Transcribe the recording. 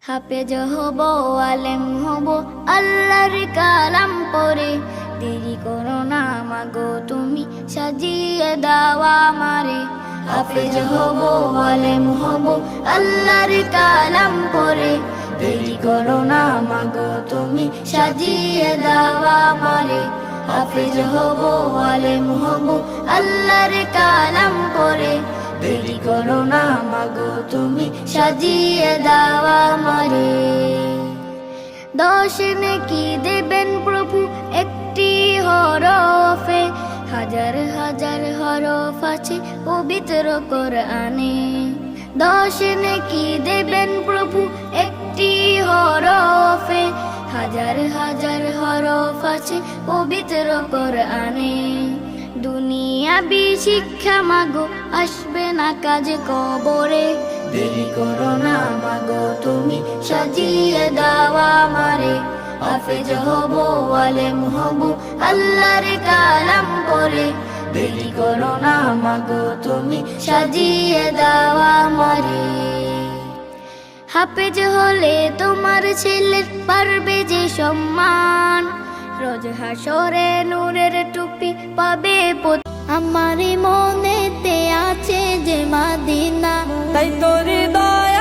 হাফেজ হব, আলেম হব, আল্লাহর কালাম পড়ে। দেরি করো না মাগো তুমি, সাজিয়ে দাও আমারে। হাফেজ হব, আলেম হব, আল্লাহর কালাম পড়ে। দেরি করো না মাগো তুমি, সাজিয়ে দাও আমারে। হাফেজ হব, আলেম হব, আল্লাহর কালাম পড়ে। দেরি করো না মাগো তুমি, সাজিয়ে দাও আমারে। 10 নেকি দেবেন প্রভু একটি হরফে, হাজার হাজার হরফ আছে পবিত্র কোরআনে। 10 নেকি দেবেন প্রভু একটি হরফে, হাজার হাজার হরফ আছে পবিত্র কোরআনে। দুনিয়াবি শিক্ষা মাগো আসবে না কাজে কবরে। দেরি করো না মাগো তুমি, সাজিয়ে দাও আমারে। হাফেজ হব, আলেম হব, আল্লাহর কালাম পড়ে। দেরি করো না মাগো তুমি, সাজিয়ে দাও আমারে। হাফেজ হলে তোমার ছেলের পারবে যে সম্মান, রোজ হাসরে নূরের টুপি পাবে। আমার মনেতে আছে যে মাদিনা, তাই তোর হৃদয়